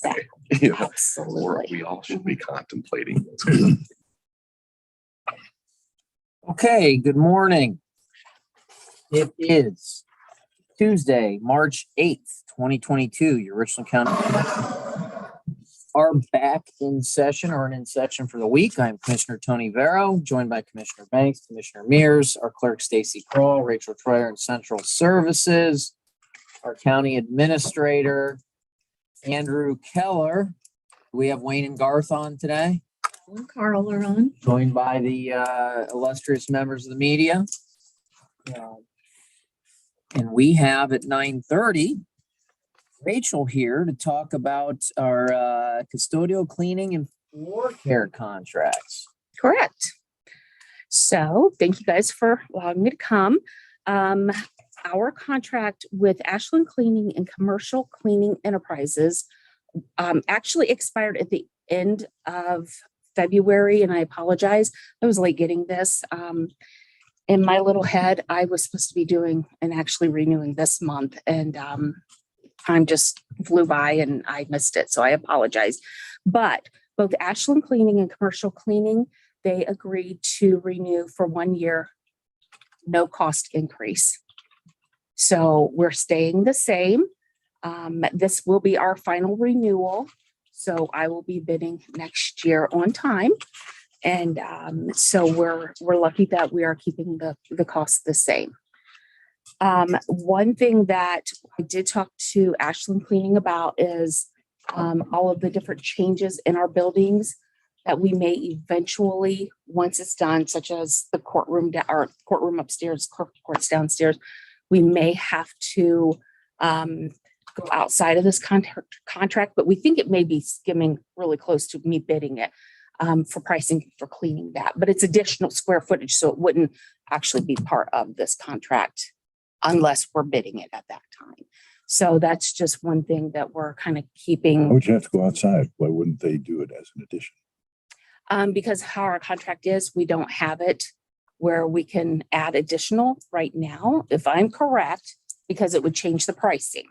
Exactly. You know, or Absolutely. we all should be contemplating. Okay, good morning. It is Tuesday, March 8th, 2022. Your Richland County are back in session or in session for the week. I'm Commissioner Tony Vero, joined by Commissioner Banks, Commissioner Mears, our clerk Stacy Kroll, Rachel Troyer in Central Services, our county administrator, Andrew Keller. We have Wayne and Garth on today, And Carl are on. joined by the illustrious members of the media. And we have at 9:30 Rachel here to talk about our custodial cleaning and floor care contracts. Correct. So thank you guys for allowing me to come. Our contract with Ashland Cleaning and Commercial Cleaning Enterprises actually expired at the end of February, and I apologize. I was late getting this. In my little head, I was supposed to be doing and actually renewing this month, and time just flew by and I missed it. So I apologize. But both Ashland Cleaning and Commercial Cleaning, they agreed to renew for 1 year, no cost increase. So we're staying the same. This will be our final renewal. So I will be bidding next year on time. And so we're lucky that we are keeping the cost the same. One thing that I did talk to Ashland Cleaning about is all of the different changes in our buildings that we may eventually, once it's done, such as the courtroom, our courtroom upstairs, courts downstairs, we may have to go outside of this contract, but we think it may be skimming really close to me bidding it for pricing for cleaning that. But it's additional square footage, so it wouldn't actually be part of this contract unless we're bidding it at that time. So that's just one thing that we're kind of keeping. Why would you have to go outside? Why wouldn't they do it as an addition? Because how our contract is, we don't have it where we can add additional right now, if I'm correct, because it would change the pricing.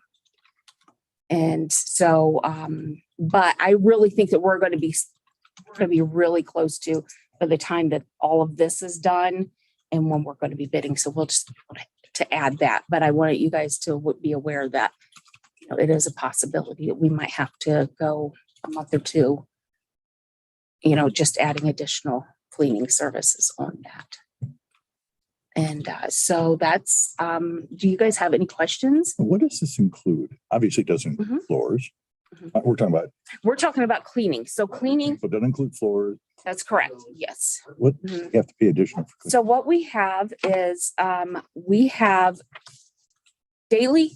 And so, but I really think that we're going to be really close to by the time that all of this is done and when we're going to be bidding. So we'll just to add that, but I wanted you guys to be aware that, you know, it is a possibility that we might have to go a month or two, you know, just adding additional cleaning services on that. And so that's, do you guys have any questions? What does this include? Obviously, it doesn't include floors. We're talking about cleaning. So cleaning, but doesn't include floors. that's correct. Yes. What you have to pay additional for? So what we have is we have daily,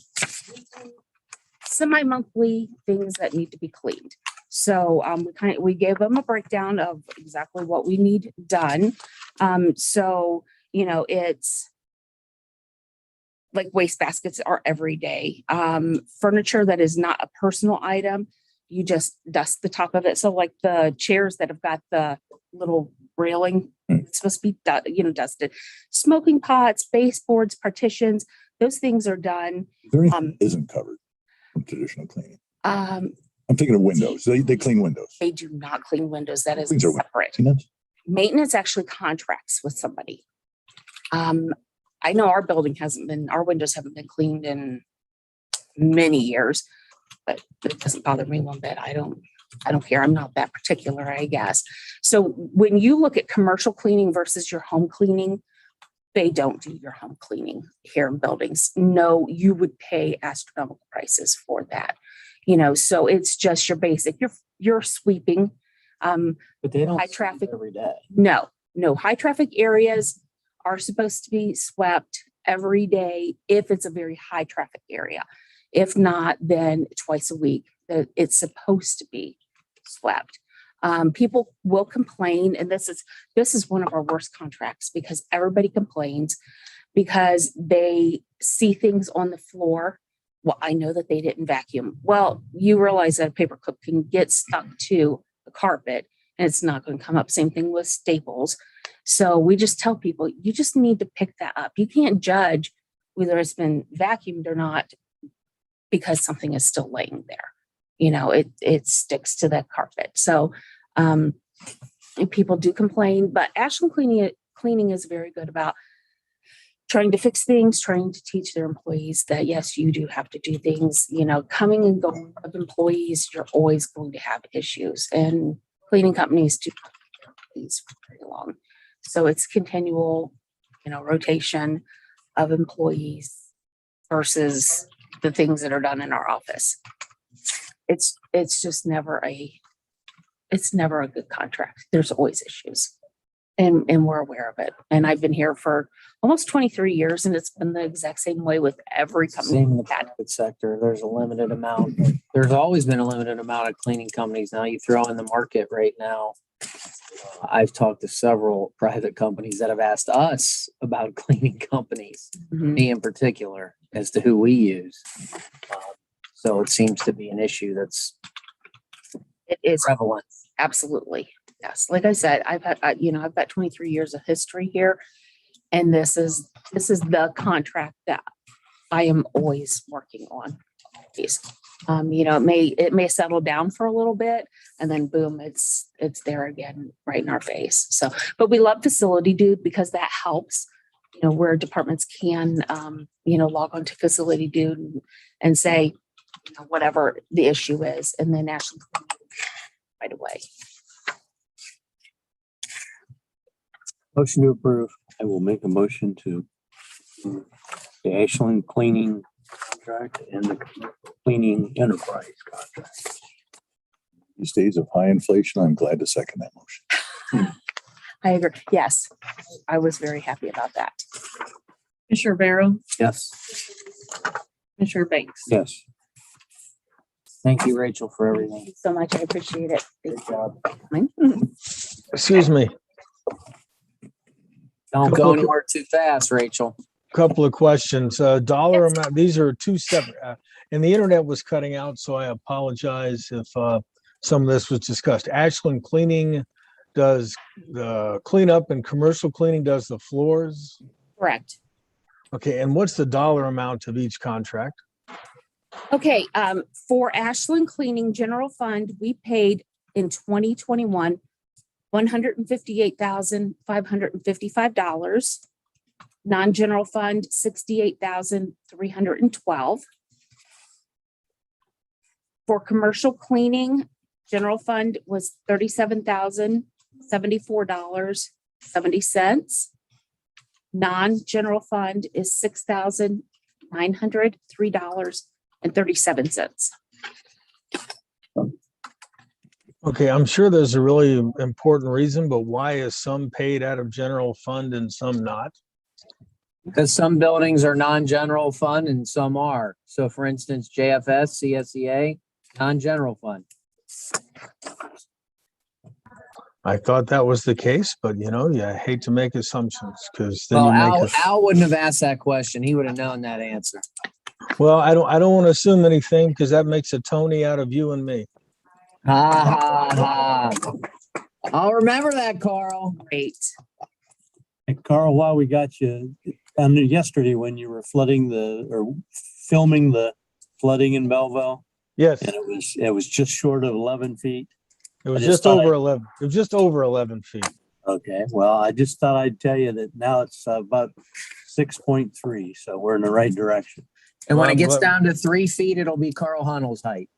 semi-monthly things that need to be cleaned. So we gave them a breakdown of exactly what we need done. So you know, it's like waste baskets are every day. Furniture that is not a personal item, you just dust the top of it. So like the chairs that have got the little railing, it's supposed to be dusted. Smoking pots, baseboards, partitions, those things are done. There isn't covered from traditional cleaning. I'm thinking of windows. They clean windows. They do not clean windows. That is Things are separate. Maintenance Actually contracts with somebody. I know our windows haven't been cleaned in many years, but it doesn't bother me one bit. I don't care. I'm not that particular, I guess. So when you look at commercial cleaning versus your home cleaning, they don't do your home cleaning here in buildings. No, you would pay astronomical prices for that. You know, so it's just your basic, you're sweeping. But they don't high traffic every day. No, high traffic areas are supposed to be swept every day if it's a very high traffic area. If not, then twice a week that it's supposed to be swept. People will complain, and this is one of our worst contracts because everybody complains because they see things on the floor. Well, I know that they didn't vacuum. Well, you realize that a paper clip can get stuck to the carpet and it's not going to come up. Same thing with staples. So we just tell people, you just need to pick that up. You can't judge whether it's been vacuumed or not because something is still laying there. it sticks to the carpet. So, people do complain, but Ashland Cleaning is very good about trying to fix things, trying to teach their employees that, yes, you do have to do things, coming and going of employees, you're always going to have issues, and cleaning companies do these for very long. So it's continual, rotation of employees versus the things that are done in our office. It's just never a good contract. There's always issues. And we're aware of it. And I've been here for almost 23 years, and it's been the exact same way with every company. Same in the we've had. private sector. There's a limited amount. There's always been a limited amount of cleaning companies. Now you throw in the market right now. I've talked to several private companies that have asked us about cleaning companies, Mhm. me in particular, as to who we use. So it seems to be an issue that's It is prevalent. absolutely. Yes. Like I said, I've got 23 years of history here, and this is the contract that I am always working on. It may settle down for a little bit, and then boom, it's there again, right in our face. So, but we love Facility Dude because that helps, where departments can, log on to Facility Dude and say, whatever the issue is, and then Ashland right away. Motion to approve. I will make a motion to approve the Ashland cleaning contract and the cleaning enterprise contract. These days of high inflation, I'm glad to second that motion. I agree. Yes, I was very happy about that. Commissioner Barrow, Yes. Commissioner Banks. Yes. Thank you, Rachel, for Thank everything. you so much. I appreciate it. Thank Good job. you. Excuse me, Don't go anywhere too fast, Rachel. couple of questions. Dollar amount, these are two separate, and the internet was cutting out, so I apologize if some of this was discussed. Ashland Cleaning does the cleanup, and Commercial Cleaning does the floors. Correct. Okay, and what's the dollar amount of each contract? Okay, for Ashland Cleaning General Fund, we paid in 2021, $158,555. Non-general fund, $68,312. For commercial cleaning, general fund was $37,074.70. Non-general fund is $6,903.37. Okay, I'm sure there's a really important reason, but why is some paid out of general fund and some not? Because some buildings are non-general fund and some are. So for instance, JFS, CSEA, non-general fund. I thought that was the case, but I hate to make assumptions because then Well, you make Al wouldn't have asked that question. He would have known that answer. Well, I don't want to assume anything because that makes a Tony out of you and me. Ha ha ha. I'll remember that, Carl. Great. Hey, Carl, while we got you, on yesterday when you were filming the flooding in Belleville, Yes, and it was just short of 11 feet. it was I just just thought over 11. It was just over 11 feet. Okay, well, I just thought I'd tell you that now it's about 6.3, so we're in the right direction. And when it gets Well, down to 3 feet, it'll be Carl Hunnell's height.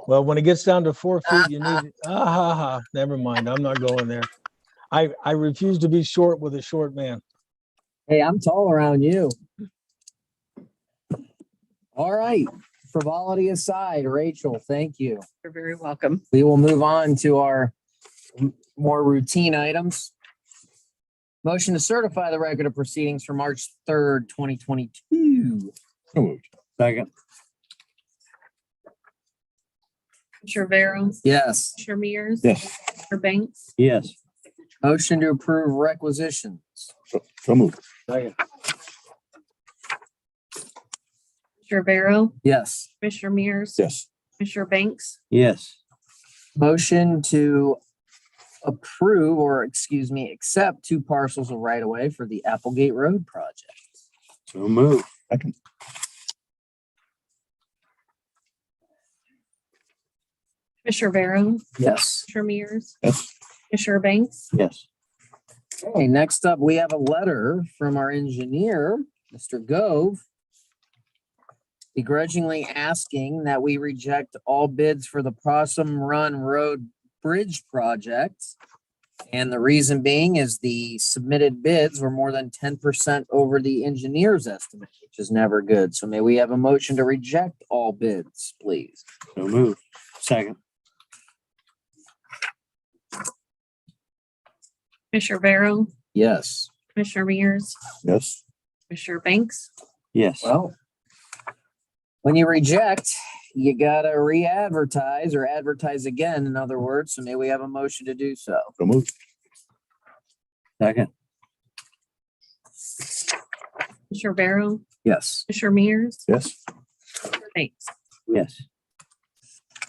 Well, when it gets down to 4 feet, you need, never mind. I'm not going there. I refuse to be short with a short man. Hey, I'm tall around you. All right. Frivolity aside, Rachel, thank you. You're very welcome. We will move on to our more routine items. Motion to certify the record of proceedings for March 3rd, 2022. So moved. Second. Commissioner Barrow, Yes. Commissioner Mears. Yes. Commissioner Banks. Yes. Motion to approve requisitions. So moved. Second. Commissioner Barrow, Yes. Commissioner Mears. Yes. Commissioner Banks. Yes. Motion to approve accept 2 parcels of right of way for the Applegate Road project. So move. Second. Commissioner Barrow, Yes. Commissioner Mears, Yes. Commissioner Banks, Yes. Okay, next up, we have a letter from our engineer, Mr. Gove, begrudgingly asking that we reject all bids for the Possum Run Road Bridge project. And the reason being is the submitted bids were more than 10% over the engineer's estimate, which is never good. So may we have a motion to reject all bids, please? So moved. Second. Commissioner Barrow, Yes. Commissioner Mears, Yes. Commissioner Banks, Yes. Well, when you reject, you gotta re-advertise or advertise again, in other words. So may we have a motion to do so? So moved. Second. Commissioner Barrow, Yes. Commissioner Mears, Yes. Commissioner Banks. Yes.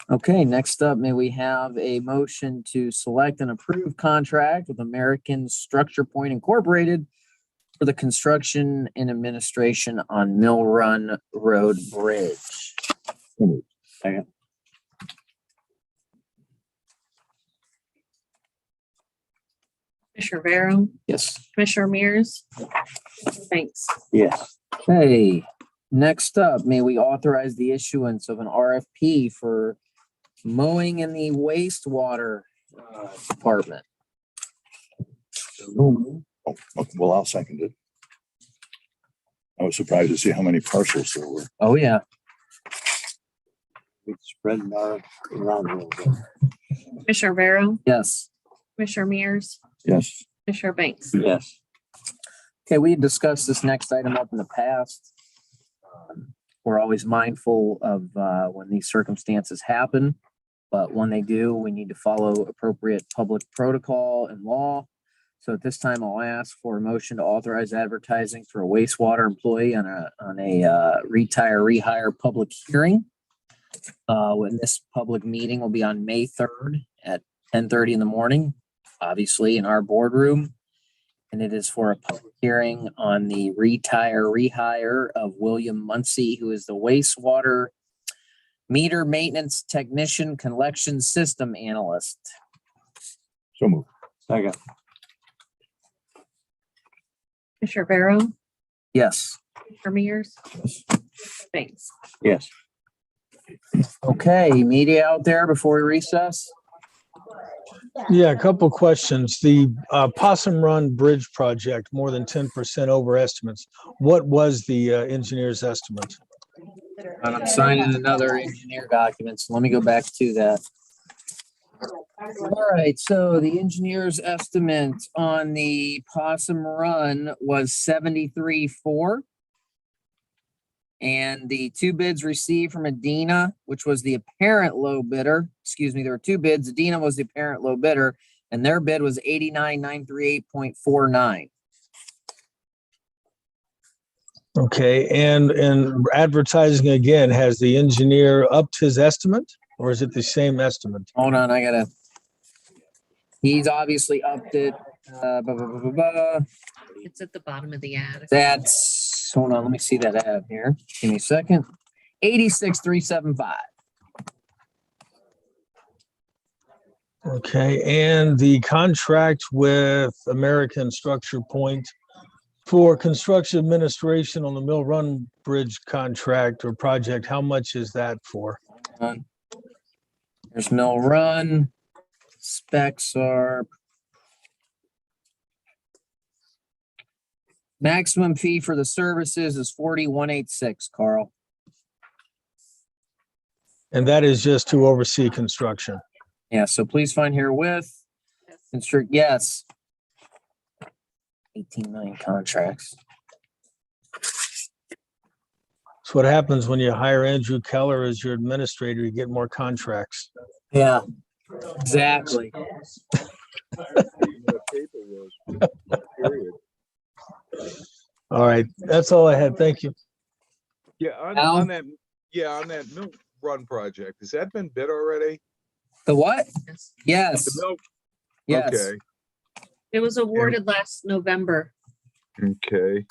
Okay, next up, may we have a motion to select an approved contract with American Structure Point Incorporated for the construction and administration on Mill Run Road Bridge? So moved. Second. Commissioner Barrow, Yes. Commissioner Mears, Commissioner Banks. Yes. Okay, next up, may we authorize the issuance of an RFP for mowing in the wastewater department? Oh, okay, well, I'll second it. I was surprised to see how many parcels there were. Oh, yeah. We spread our around a little bit. Commissioner Barrow, Yes. Commissioner Mears, Yes. Commissioner Banks. Yes. Okay, we discussed this next item up in the past. We're always mindful of when these circumstances happen, but when they do, we need to follow appropriate public protocol and law. So at this time, I'll ask for a motion to authorize advertising for a wastewater employee on a retire rehire public hearing. When this public meeting will be on May 3rd at 10:30 in the morning, obviously in our boardroom. And it is for a public hearing on the retire rehire of William Muncy, who is the wastewater meter maintenance technician collection system analyst. So moved. Second. Commissioner Barrow, Yes. Commissioner Mears, Commissioner Banks. Yes. Okay, media out there before we recess? Yeah, a couple questions. The Possum Run Bridge project, more than 10% over estimates. What was the engineer's estimate? And I'm signing another engineer document, so let me go back to that. All right, so the engineer's estimate on the Possum Run was 73.4. And the two bids received from Adina, which was the apparent low bidder, excuse me, there were two bids. Adina was the apparent low bidder, and their bid was 89,938.49. Okay, and advertising again, has the engineer upped his estimate or is it the same estimate? Hold on, he's obviously upped it. It's at the bottom of the ad. That's, hold on, let me see that ad here. Give me a second. 86,375. Okay, and the contract with American Structure Point for construction administration on the Mill Run Bridge contract or project, how much is that for? There's Mill Run. Specs are maximum fee for the services is 4186, Carl. And that is just to oversee construction. Yeah, so please find herewith. Constrict, yes. 18 million contracts. That's what happens when you hire Andrew Keller as your administrator, you get more contracts. Yeah, exactly. All right, that's all I had. Thank you. Yeah, Al? on that, Mill Run project, has that been bid already? The what? Yes, The Mill, yes. okay, It was awarded last November. okay.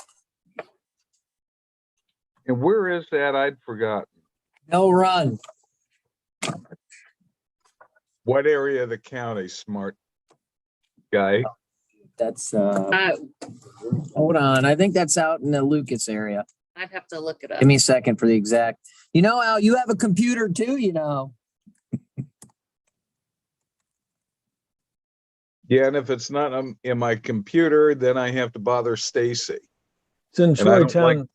And where is that? I'd forgotten. Mill Run. What area of the county, smart guy? That's, Uh, hold on. I think that's out in the Lucas area. I'd have to look it up. Give me a second for the exact. You know, Al, you have a computer too, you know. Yeah, and if it's not in my computer, then I have to bother Stacy. It's in And I Troy don't like, Town.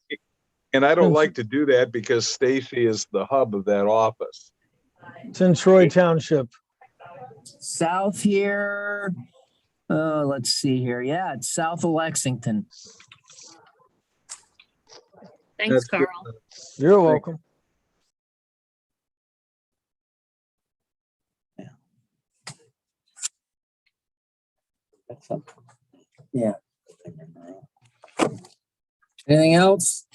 and I don't Since- like to do that because Stacy is the hub of that office. It's in Troy Township. South here. Let's see here. Yeah, it's south of Lexington. Thanks, That's good. Carl. You're welcome. Yeah. Anything else?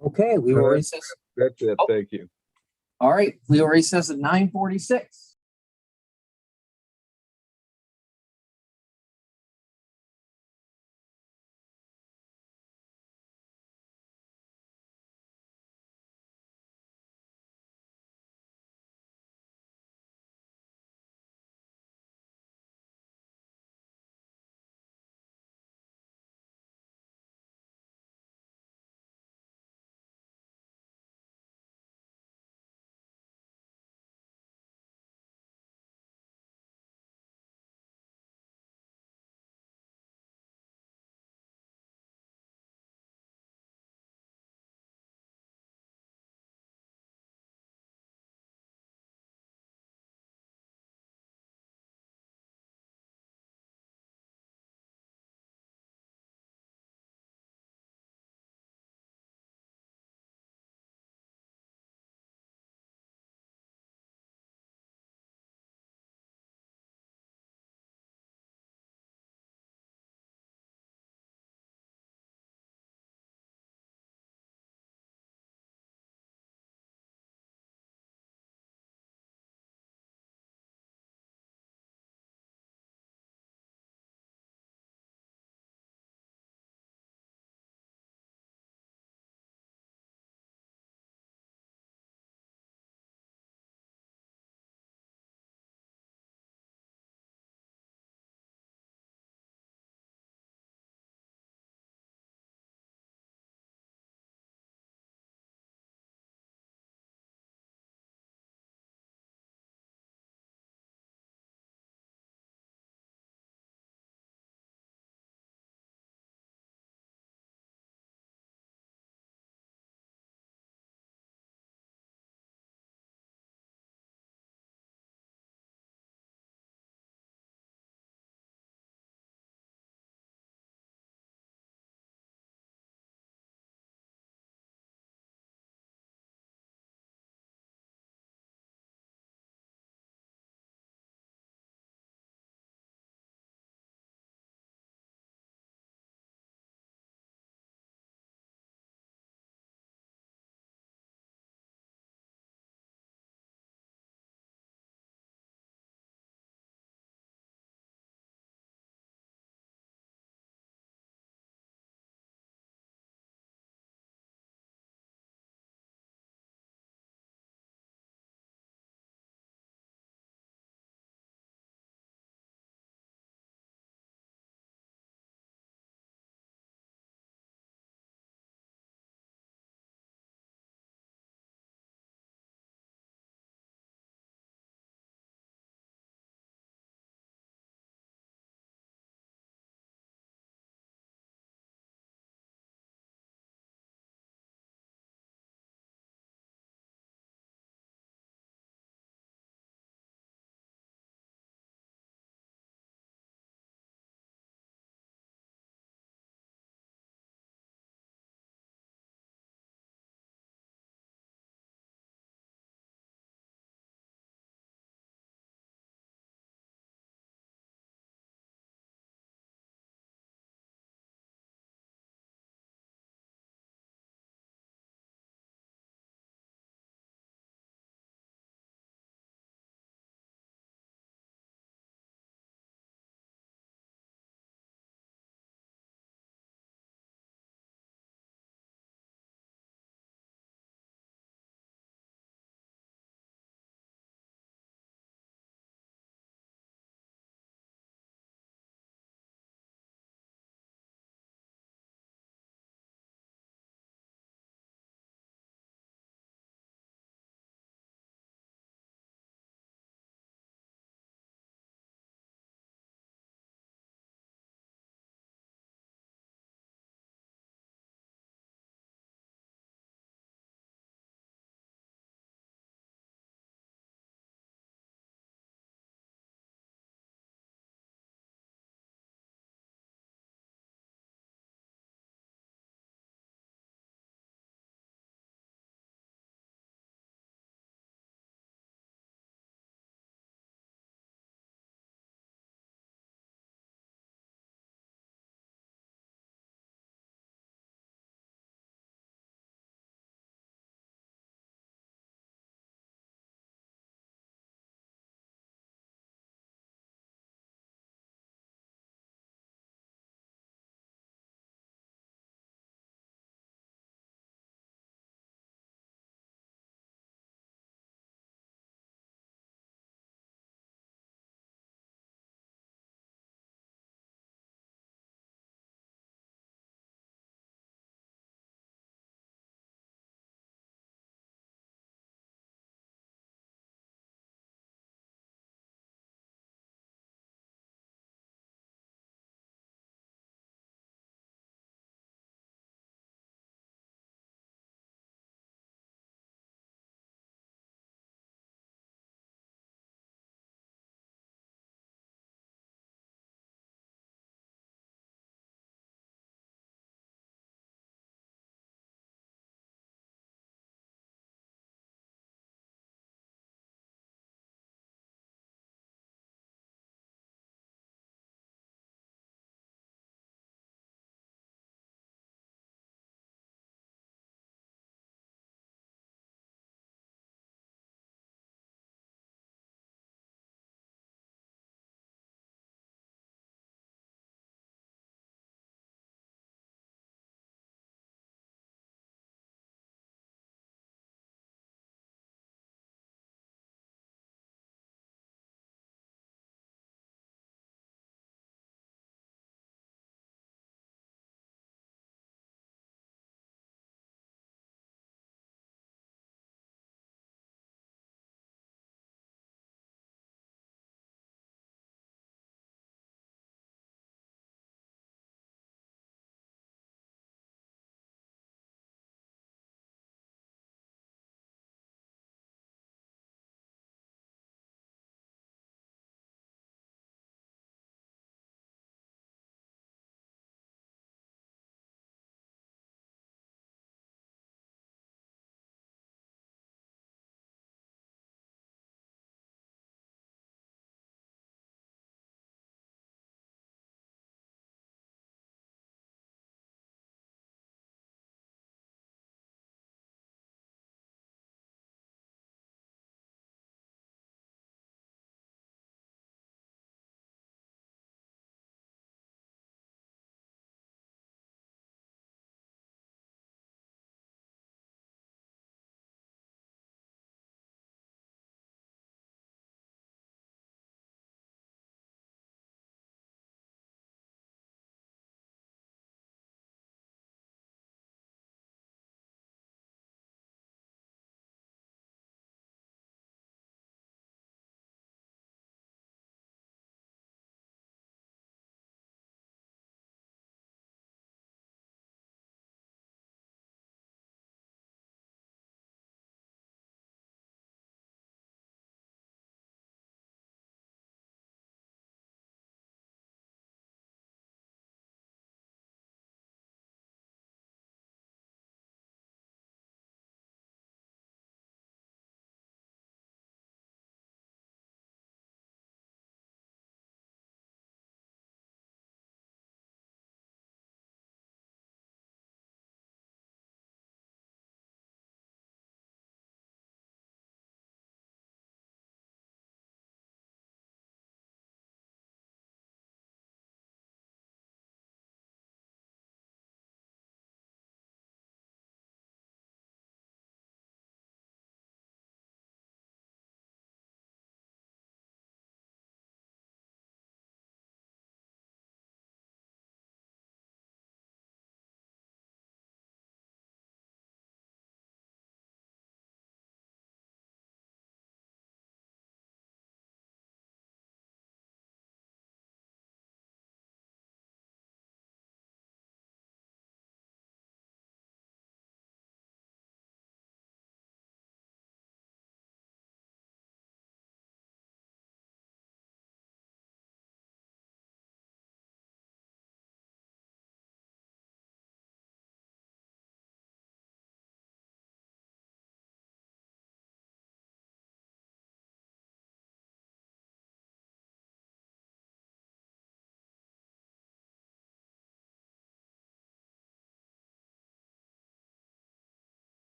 Okay, we will recess. That's it. Oh. Thank you. All right, we will recess at 9:46.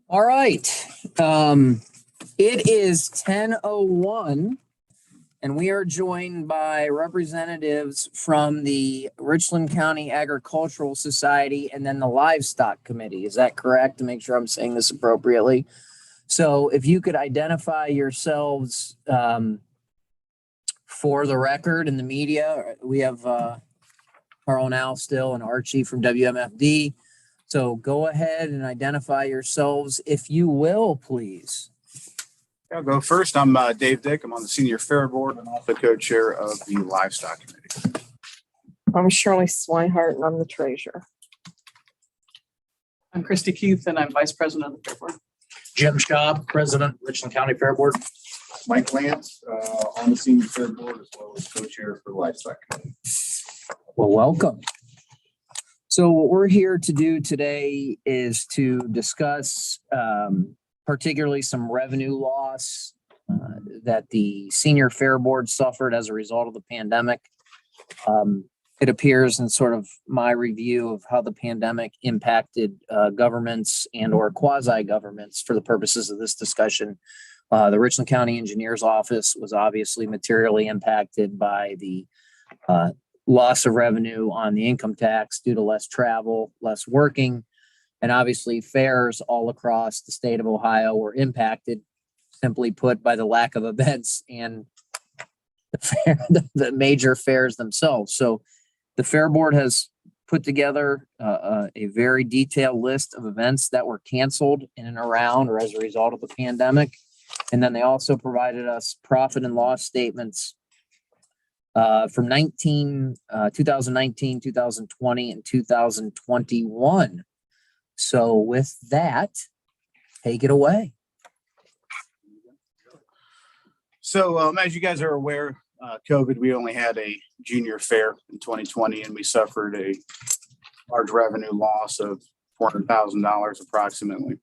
All right. It is 10:01 and we are joined by representatives from the Richland County Agricultural Society and then the Livestock Committee. Is that correct? To make sure I'm saying this appropriately. So if you could identify yourselves for the record in the media, we have Carl Now still and Archie from WMFD. So go ahead and identify yourselves, if you will, please. I'll go first. I'm Dave Dick. I'm on the Senior Fair Board and also co-chair of the Livestock Committee. I'm Shirley Swinehart and I'm the treasurer. I'm Christy Keith and I'm vice president of the Fair Board. Jim Schaub, president, Richland County Fair Board. Mike Lance, on the Senior Fair Board as well as co-chair for the Livestock Committee. Well, welcome. So what we're here to do today is to discuss particularly some revenue loss that the Senior Fair Board suffered as a result of the pandemic. It appears in sort of my review of how the pandemic impacted governments and or quasi-governments for the purposes of this discussion. The Richland County Engineer's Office was obviously materially impacted by the loss of revenue on the income tax due to less travel, less working. And obviously fairs all across the state of Ohio were impacted, simply put, by the lack of events and the major fairs themselves. So the Fair Board has put together a very detailed list of events that were canceled in and around or as a result of the pandemic. And then they also provided us profit and loss statements from 2019, 2020, and 2021. So with that, take it away. So as you guys are aware, COVID, we only had a junior fair in 2020 and we suffered a large revenue loss of $400,000 approximately,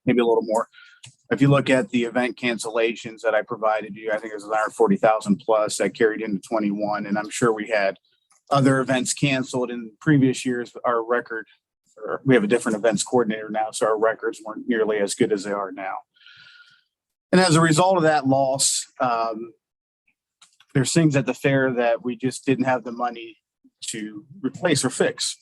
maybe a little more. If you look at the event cancellations that I provided you, I think it was 140,000 plus that carried into 21. And I'm sure we had other events canceled in previous years. Our record, we have a different events coordinator now, so our records weren't nearly as good as they are now. And as a result of that loss, there's things at the fair that we just didn't have the money to replace or fix.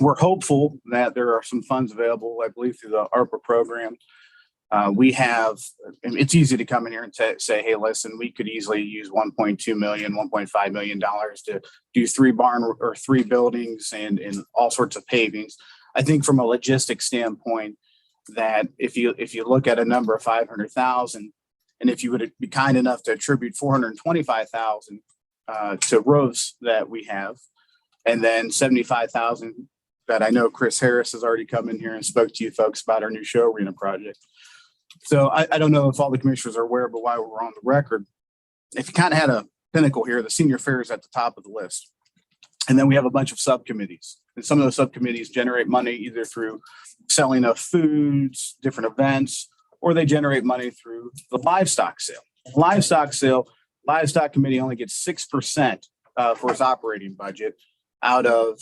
We're hopeful that there are some funds available, I believe, through the ARPA program. We have, it's easy to come in here and say, hey, listen, we could easily use 1.2 million, $1.5 million to do 3 buildings and all sorts of pavings. I think from a logistics standpoint, that if you look at a number of 500,000, and if you would be kind enough to attribute 425,000 to roads that we have, and then 75,000 that I know Chris Harris has already come in here and spoke to you folks about our new show arena project. So I don't know if all the commissioners are aware, but while we're on the record, if you kind of had a pinnacle here, the senior fair is at the top of the list. And then we have a bunch of subcommittees. And some of those subcommittees generate money either through selling of foods, different events, or they generate money through the livestock sale. Livestock committee only gets 6% for its operating budget out of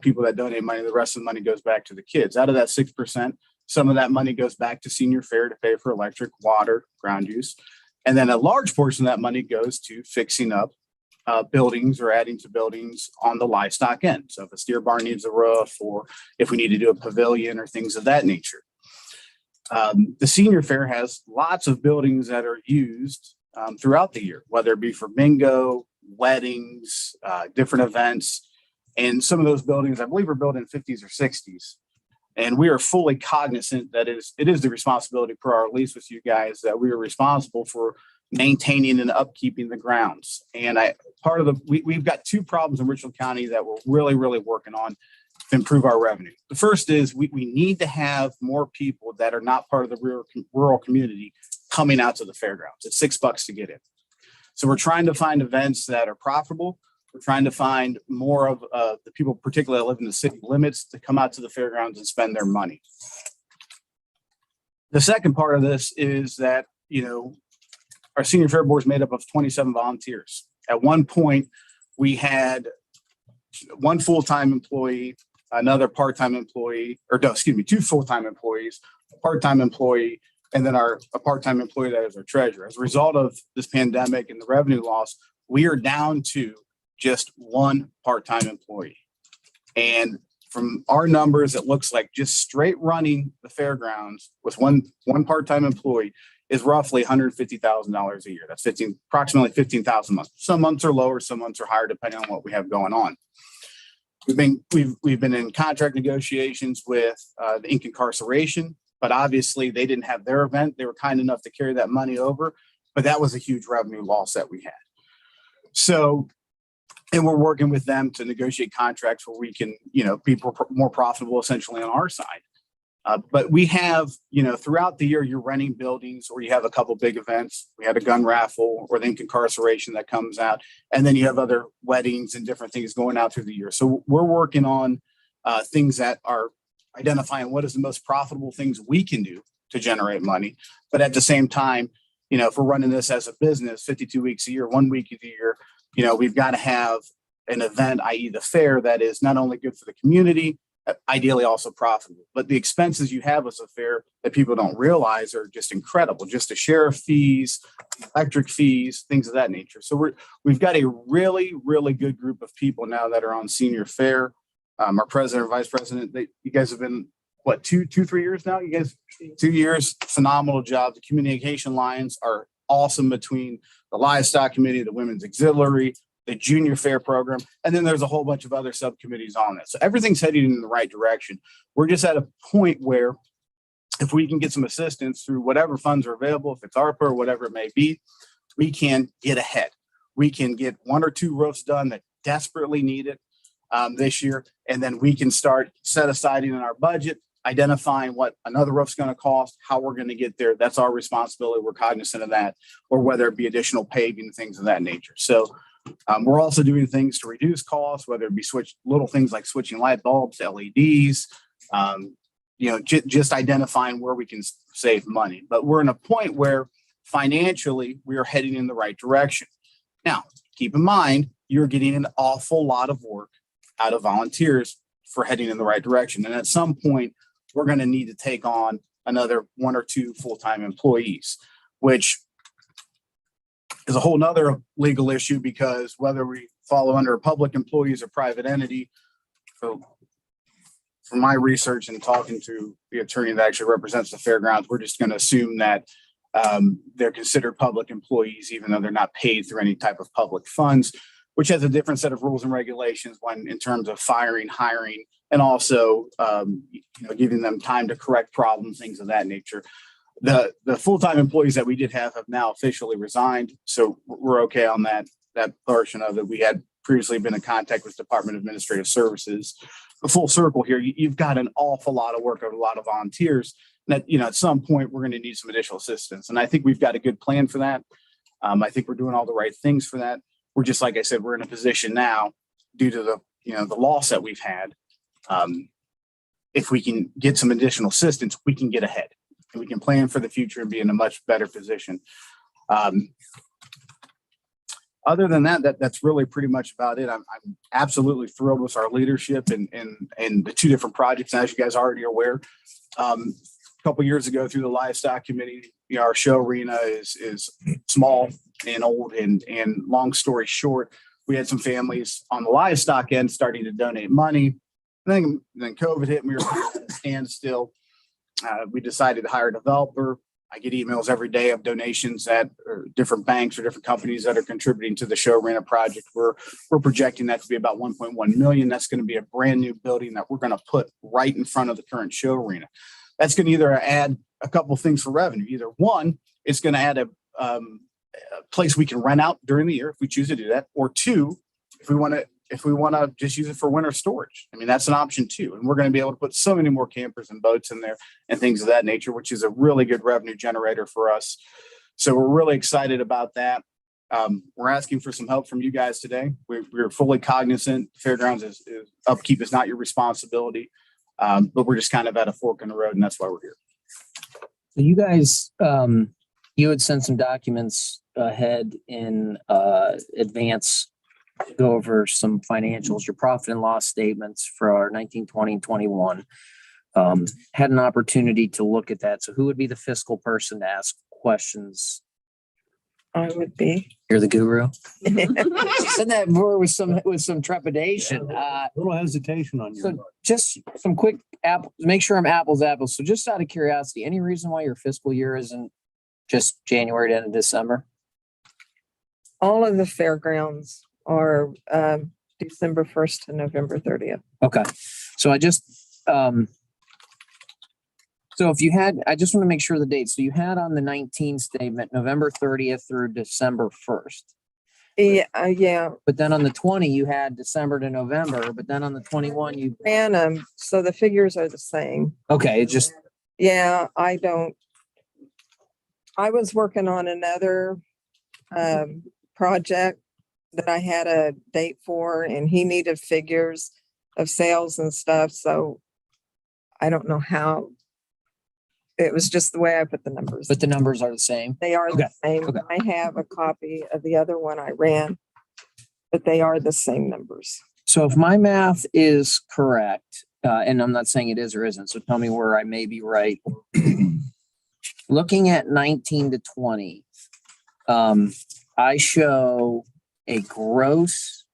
people that donate money. The rest of the money goes back to the kids. Out of that 6%, some of that money goes back to senior fair to pay for electric, water, ground use. And then a large portion of that money goes to fixing up buildings or adding to buildings on the livestock end. So if a steer barn needs a roof, or if we need to do a pavilion or things of that nature. The senior fair has lots of buildings that are used throughout the year, whether it be for bingo, weddings, different events. And some of those buildings, I believe, are built in 50s or 60s. And we are fully cognizant that it is the responsibility per our lease with you guys that we are responsible for maintaining and upkeeping the grounds. And we've got 2 problems in Richland County that we're really, really working on to improve our revenue. The first is we need to have more people that are not part of the rural community coming out to the fairgrounds. It's $6 to get in. So we're trying to find events that are profitable. We're trying to find more of the people, particularly that live in the city limits, to come out to the fairgrounds and spend their money. The second part of this is that, our senior fair board is made up of 27 volunteers. At one point, we had 1 full-time employee another part-time employee, or no, excuse me, 2 full-time employees, a part-time employee, and then a part-time employee that is our treasurer. As a result of this pandemic and the revenue loss, we are down to just 1 part-time employee. And from our numbers, it looks like just straight running the fairgrounds with one part-time employee is roughly $150,000 a year. That's approximately 15,000 a month. Some months are lower, some months are higher, depending on what we have going on. We've been in contract negotiations with the Inc. Incarceration, but obviously they didn't have their event. They were kind enough to carry that money over, but that was a huge revenue loss that we had. So, and we're working with them to negotiate contracts where we can, be more profitable essentially on our side. But we have, throughout the year, you're renting buildings or you have a couple big events. We had a gun raffle or the Inc. Incarceration that comes out. And then you have other weddings and different things going out through the year. So we're working on things that are identifying what is the most profitable things we can do to generate money. But at the same time, if we're running this as a business 52 weeks a year, 1 week of the year, we've got to have an event, i.e. the fair, that is not only good for the community, ideally also profitable. But the expenses you have as a fair that people don't realize are just incredible. Just the sheriff fees, electric fees, things of that nature. So we've got a really, really good group of people now that are on senior fair. Our president and vice president, you guys have been, what, 3 years now? You guys, 2 years, phenomenal job. The communication lines are awesome between the livestock committee, the women's auxiliary, the junior fair program, and then there's a whole bunch of other subcommittees on it. So everything's heading in the right direction. We're just at a point where if we can get some assistance through whatever funds are available, if it's ARPA or whatever it may be, we can get ahead. We can get 1 or 2 roofs done that desperately need it this year, and then we can start set aside in our budget, identifying what another roof's going to cost, how we're going to get there. That's our responsibility. We're cognizant of that, or whether it be additional paving, things of that nature. So we're also doing things to reduce costs, whether it be little things like switching light bulbs to LEDs, just identifying where we can save money. But we're in a point where financially we are heading in the right direction. Now, keep in mind, you're getting an awful lot of work out of volunteers for heading in the right direction. And at some point, we're going to need to take on another 1 or 2 full-time employees, which is a whole nother legal issue, because whether we follow under public employees or private entity, so from my research and talking to the attorney that actually represents the fairgrounds, we're just going to assume that they're considered public employees, even though they're not paid through any type of public funds, which has a different set of rules and regulations when in terms of firing, hiring, and also giving them time to correct problems, things of that nature. The full-time employees that we did have now officially resigned, so we're okay on that portion of it. We had previously been in contact with Department of Administrative Services. The full circle here, you've got an awful lot of work of a lot of volunteers that, at some point we're going to need some additional assistance. And I think we've got a good plan for that. I think we're doing all the right things for that. We're just, like I said, we're in a position now due to the loss that we've had. If we can get some additional assistance, we can get ahead and we can plan for the future and be in a much better position. Other than that's really pretty much about it. I'm absolutely thrilled with our leadership and the 2 different projects. And as you guys are already aware, a couple of years ago through the livestock committee, our show arena is small and old, and long story short, we had some families on the livestock end starting to donate money. Then COVID hit and we were at a standstill. We decided to hire a developer. I get emails every day of donations at different banks or different companies that are contributing to the show arena project. We're projecting that to be about 1.1 million. That's going to be a brand new building that we're going to put right in front of the current show arena. That's going to either add a couple of things for revenue. Either one, it's going to add a place we can rent out during the year if we choose to do that, or 2, if we want to just use it for winter storage. I mean, that's an option too. And we're going to be able to put so many more campers and boats in there and things of that nature, which is a really good revenue generator for us. So we're really excited about that. We're asking for some help from you guys today. We're fully cognizant. Fairgrounds is upkeep is not your responsibility, but we're just kind of at a fork in the road, and that's why we're here. So you guys, you had sent some documents ahead in advance go over some financials, your profit and loss statements for our 19, 20, and 21. Had an opportunity to look at that. So who would be the fiscal person to ask questions? I would be. You're the guru. She said that more with some trepidation. A little hesitation on your So part. just some quick make sure I'm apples to apples. So just out of curiosity, any reason why your fiscal year isn't just January to end of December? All of the fairgrounds are December 1st to November 30th. Okay. So I just, so if you had, I just want to make sure the date. So you had on the 19 statement, November 30th through December 1st. Yeah, But then on the 20, you had December to November, but then on the 21, you, ran them, so the figures are the same. okay, it just, Yeah, I was working on another project that I had a date for, and he needed figures of sales and stuff, so I don't know how. It was just the way I put the numbers. but the numbers are the same. They are the Okay, same. okay. I have a copy of the other one I ran, but they are the same numbers. So if my math is correct, and I'm not saying it is or isn't, so tell me where I may be right. Looking at 19 to 20, I show a gross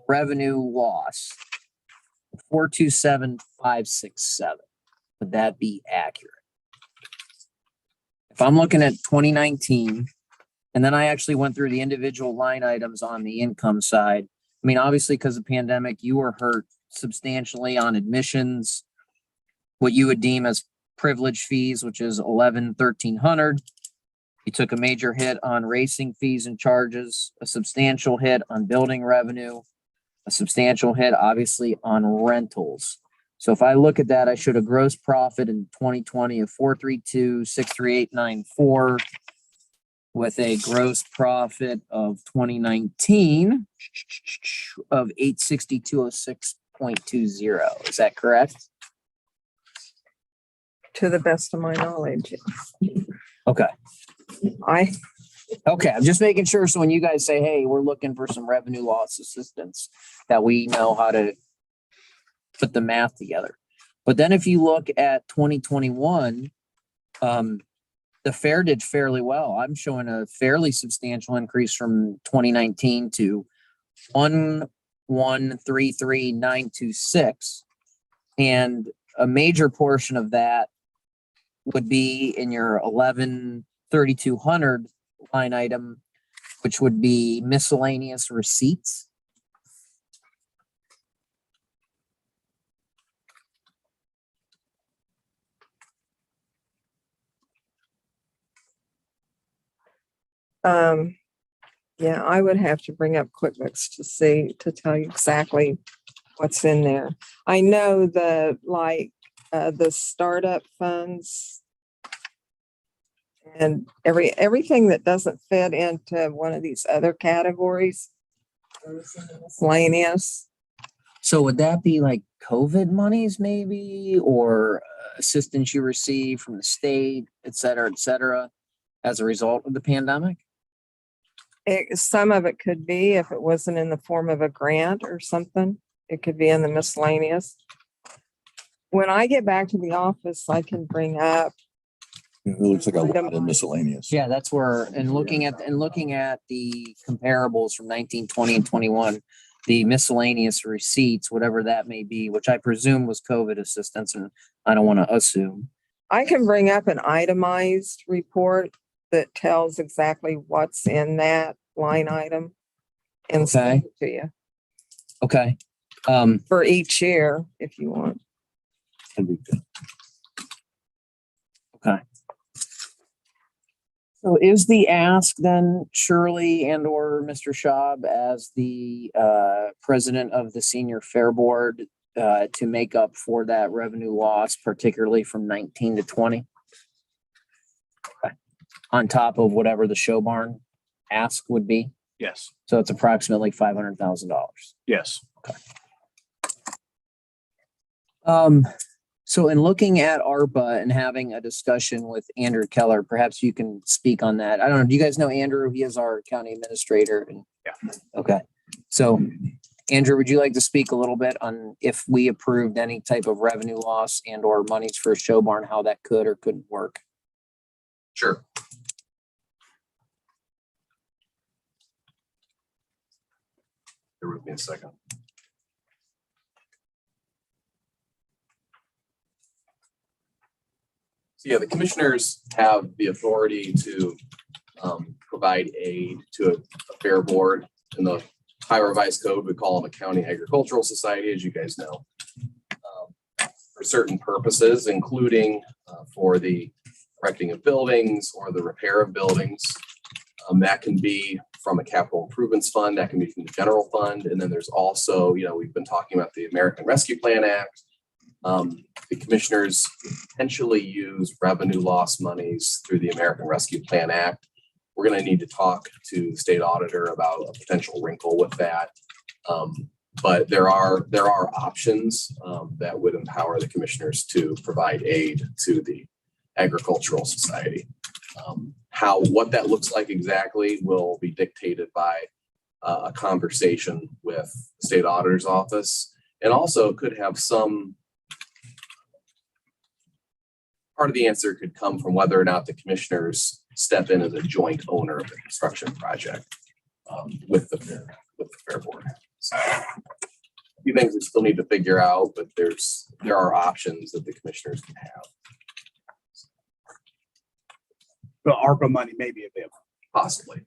revenue loss of 427,567. Would that be accurate? If I'm looking at 2019, and then I actually went through the individual line items on the income side. I mean, obviously, because of the pandemic, you were hurt substantially on admissions, what you would deem as privilege fees, which is 1,100-1,300. You took a major hit on racing fees and charges, a substantial hit on building revenue, a substantial hit, obviously, on rentals. So if I look at that, I showed a gross profit in 2020 of 432,638.94 with a gross profit of 2019 of 862,06.20. Is that correct? To the best of my knowledge. Okay. I Okay, I'm just making sure. So when you guys say, hey, we're looking for some revenue loss assistance, that we know how to put the math together. But then if you look at 2021, the fair did fairly well. I'm showing a fairly substantial increase from 2019 to 1,133,926. And a major portion of that would be in your 11,3,200 line item, which would be miscellaneous receipts. Yeah, I would have to bring up QuickBooks to tell you exactly what's in there. I know the startup funds and everything that doesn't fit into one of these other categories. Miscellaneous. So would that be like COVID monies maybe, or assistance you receive from the state, et cetera, as a result of the pandemic? Some of it could be, if it wasn't in the form of a grant or something, it could be in the miscellaneous. When I get back to the office, I can bring up. It looks like a lot of miscellaneous. Yeah, that's where, and looking at the comparables from 19, 20, and 21, the miscellaneous receipts, whatever that may be, which I presume was COVID assistance, and I don't want to assume. I can bring up an itemized report that tells exactly what's in that line item and send it to you Okay. for each year if you want. That'd be good. Okay. So is the ask then Shirley and or Mr. Schaub as the president of the senior fair board to make up for that revenue loss, particularly from 19 to 20? Okay. On top of whatever the show barn ask would be? Yes, So it's approximately $500,000. yes. So in looking at ARPA and having a discussion with Andrew Keller, perhaps you can speak on that. I don't know. Do you guys know Andrew? He is our county administrator. And Yeah. Okay. So Andrew, would you like to speak a little bit on if we approved any type of revenue loss and or monies for a show barn, how that could or couldn't work? Sure. Bear with me a second. So yeah, the commissioners have the authority to provide aid to a fair board. In the Ohio Revised Code, we call them a county agricultural society, as you guys know, for certain purposes, including for the erecting of buildings or the repair of buildings. That can be from a capital improvements fund, that can be from the general fund. And then there's also, we've been talking about the American Rescue Plan Act. The commissioners potentially use revenue loss monies through the American Rescue Plan Act. We're going to need to talk to the state auditor about a potential wrinkle with that. But there are options that would empower the commissioners to provide aid to the agricultural society. What that looks like exactly will be dictated by a conversation with the state auditor's office, and also could have some part of the answer could come from whether or not the commissioners step in as a joint owner of the construction project with the fair board. So, a few things we still need to figure out, but there are options that the commissioners can have. But ARPA money may be available. Possibly.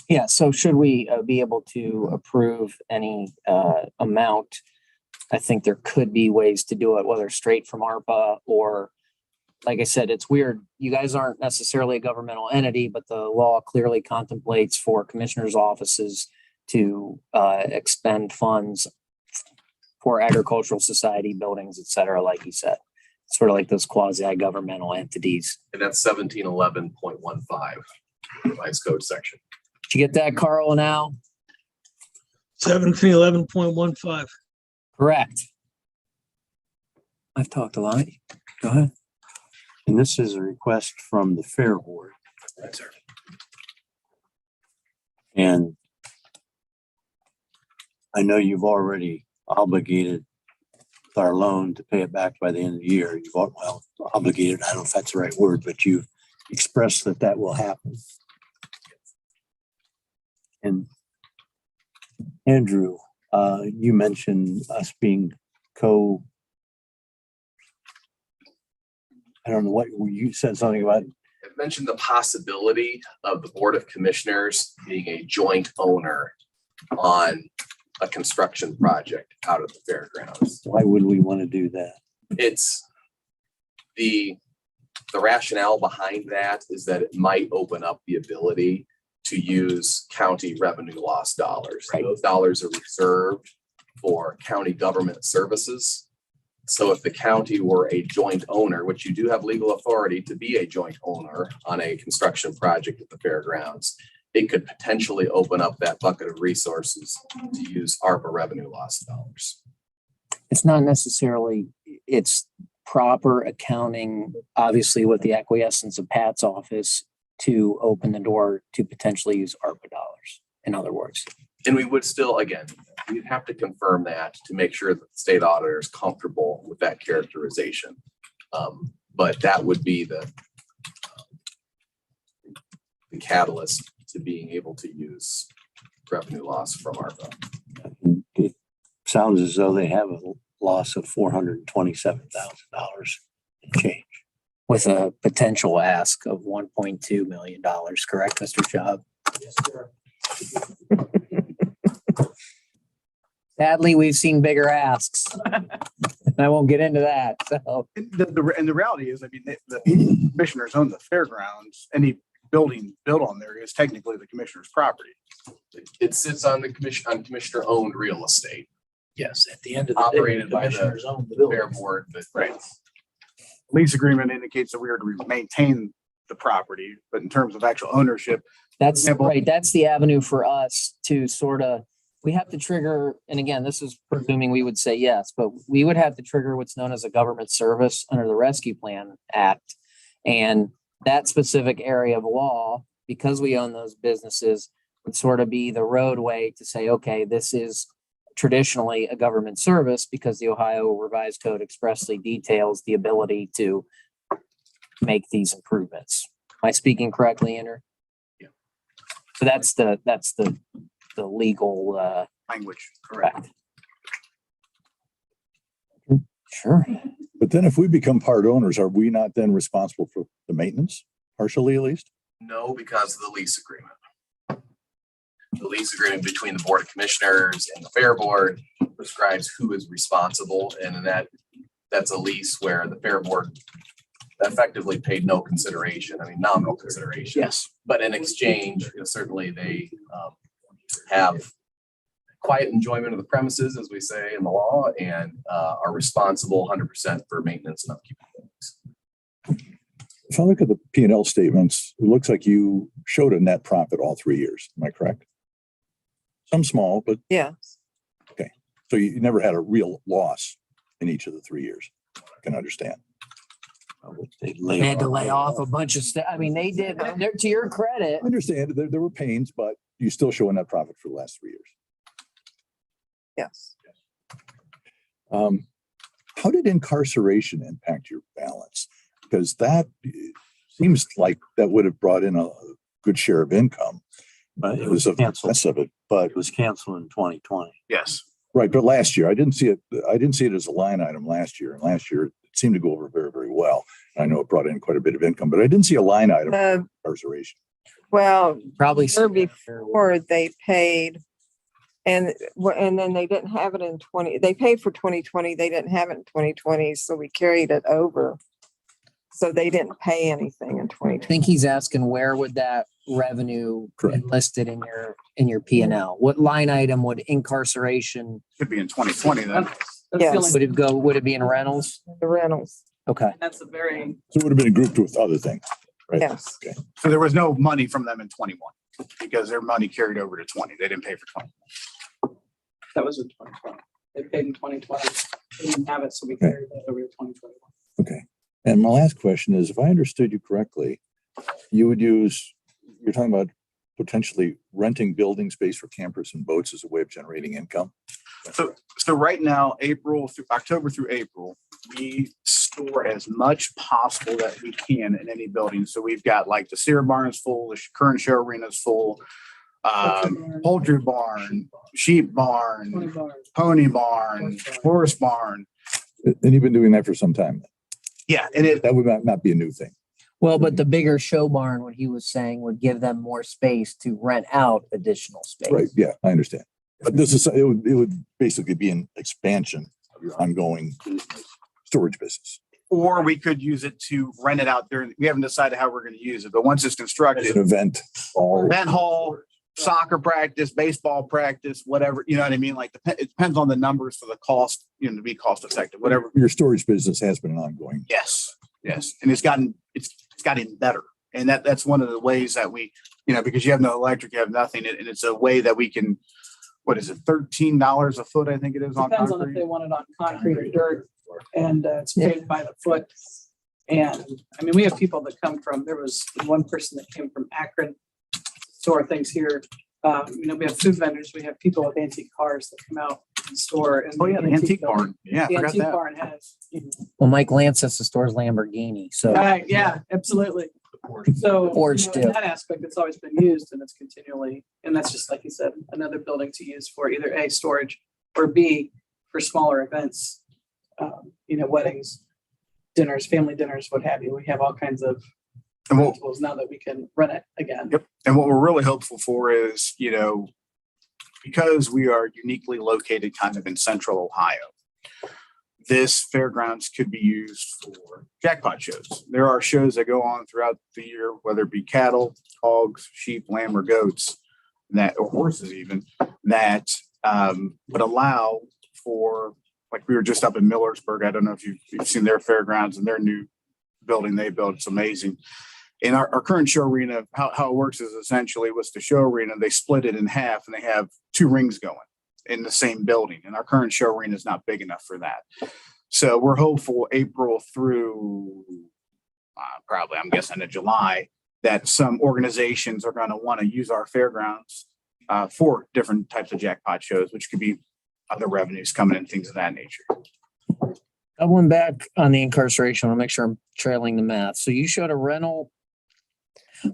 Yeah, so should we be able to approve any amount? I think there could be ways to do it, whether straight from ARPA or, like I said, it's weird. You guys aren't necessarily a governmental entity, but the law clearly contemplates for commissioners' offices to expend funds for agricultural society buildings, et cetera, like you said. Sort of like those quasi-governmental entities. And that's 1711.15, revised code section. Did you get that, Carl, and Al? 1711.15. Correct. I've talked a lot. Go ahead. And this is a request from the Fair Board. Right, sir. And I know you've already obligated our loan to pay it back by the end of the year. You've obligated, I don't know if that's the right word, but you've expressed that will happen. And Andrew, you mentioned us being I don't know what you said something about. I mentioned the possibility of the Board of Commissioners being a joint owner on a construction project out of the fairgrounds. Why would we want to do that? It's the rationale behind that is that it might open up the ability to use county revenue loss dollars. Right. Those dollars are reserved for county government services. So if the county were a joint owner, which you do have legal authority to be a joint owner on a construction project at the fairgrounds, it could potentially open up that bucket of resources to use ARPA revenue loss dollars. It's not necessarily, it's proper accounting, obviously with the acquiescence of Pat's office to open the door to potentially use ARPA dollars, in other words. And we would still, again, we'd have to confirm that to make sure that the state auditor is comfortable with that characterization. But that would be the catalyst to being able to use revenue loss from ARPA. It sounds as though they have a loss of $427,000 in change. With a potential ask of $1.2 million, correct, Mr. Job? Yes, sir. Sadly, we've seen bigger asks. I won't get into that, so. And the reality is, I mean, the commissioners own the fairgrounds. Any building built on there is technically the commissioner's property. It sits on the commissioner owned real estate. Yes, at the end of the day, Operated by the commissioners own the building. Fair board, but Right. Lease agreement indicates that we are to maintain the property, but in terms of actual ownership, That's example- right. That's the avenue for us to sort of, we have to trigger, and again, this is presuming we would say yes, but we would have to trigger what's known as a government service under the Rescue Plan Act. And that specific area of law, because we own those businesses, would sort of be the roadway to say, okay, this is traditionally a government service because the Ohio Revised Code expressly details the ability to make these improvements. Am I speaking correctly, Andrew? Yeah. So that's the legal, Language, correct. Sure. But then if we become part owners, are we not then responsible for the maintenance, partially at least? No, because of the lease agreement. The lease agreement between the Board of Commissioners and the Fair Board prescribes who is responsible, and that's a lease where the Fair Board effectively paid no consideration, I mean, nominal consideration. Yes. But in exchange, certainly they have quiet enjoyment of the premises, as we say in the law, and are responsible 100% for maintenance and upkeep of things. If I look at the P&L statements, it looks like you showed a net profit all 3 years. Am I correct? Some small, but Yes. so you never had a real loss in each of the 3 years. I can understand. They They had to lay off a bunch of stuff. I mean, they did, to your credit. I understand there were pains, but you still show a net profit for the last 3 years. Yes. How did incarceration impact your balance? Because that seems like that would have brought in a good share of income. But it It was was canceled. less of it, but It was canceled in 2020. Yes. right. But last year, I didn't see it. I didn't see it as a line item last year. And last year it seemed to go over very, very well. I know it brought in quite a bit of income, but I didn't see a line item for Uh, incarceration. well, Probably. year before they paid, and then they didn't have it in 20, they paid for 2020, they didn't have it in 2020, so we carried it over. So they didn't pay anything in I 2020. think he's asking where would that revenue be Correct. listed in your P and L? What line item would incarceration, Should be in 2020 then. That's the Yes. only- would it be in rentals? The rentals, Okay. That's a very, So it would have been grouped with other things, right? yes. Okay. So there was no money from them in 21 because their money carried over to 20. They didn't pay for 20. that was in 2020. They paid in 2020. They didn't have it, so we carried that over to 2021. Okay. And my last question is, if I understood you correctly, you're talking about potentially renting building space for campers and boats as a way of generating income? So right now, October through April, we store as much possible that we can in any building. So we've got like the Sierra barn is full, the current show arena is full, poultry barn, sheep barn, pony barn, horse barn. And you've been doing that for some time. Yeah, and That would not be a new thing. Well, but the bigger show barn, what he was saying, would give them more space to rent out additional space. Right. Yeah, I understand. But it would basically be an expansion of your ongoing storage business. or we could use it to rent it out there. We haven't decided how we're going to use it, but once it's As an constructed, event. event hall, soccer practice, baseball practice, whatever, you know what I mean? Like, it depends on the numbers for the cost, to be cost effective, whatever. Your storage business has been an ongoing. Yes, yes. And it's gotten better. And that's one of the ways that we, because you have no electric, you have nothing. And it's a way that we can, what is it, $13 a foot, I think it is on Depends on if concrete. they want it on concrete or dirt, and it's paid by the foot. And I mean, we have people that come from, there was one person that came from Akron, store things here. We have food vendors, we have people with antique cars that come out and store. And Oh, yeah, the antique barn. Yeah, I The forgot antique that. barn has. Well, Mike Lancis stores Lamborghini, so Right, yeah, absolutely. So, Forge in too. that aspect, it's always been used and it's continually, and that's just like you said, another building to use for either A, storage, or B, for smaller events. Weddings, dinners, family dinners, what have you. We have all kinds of And what, rentals now that we can rent it again. Yep. And what we're really hopeful for is, because we are uniquely located kind of in central Ohio, this fairgrounds could be used for jackpot shows. There are shows that go on throughout the year, whether it be cattle, hogs, sheep, lamb, or goats, or horses even, that would allow for, like we were just up in Millersburg. I don't know if you've seen their fairgrounds and their new building they built. It's amazing. In our current show arena, how it works is essentially with the show arena, they split it in half and they have two rings going in the same building. And our current show arena is not big enough for that. So we're hopeful April through probably, I'm guessing, in July, that some organizations are going to want to use our fairgrounds for different types of jackpot shows, which could be other revenues coming in, things of that nature. Doubling back on the incarceration, I'll make sure I'm trailing the math. So you showed a rental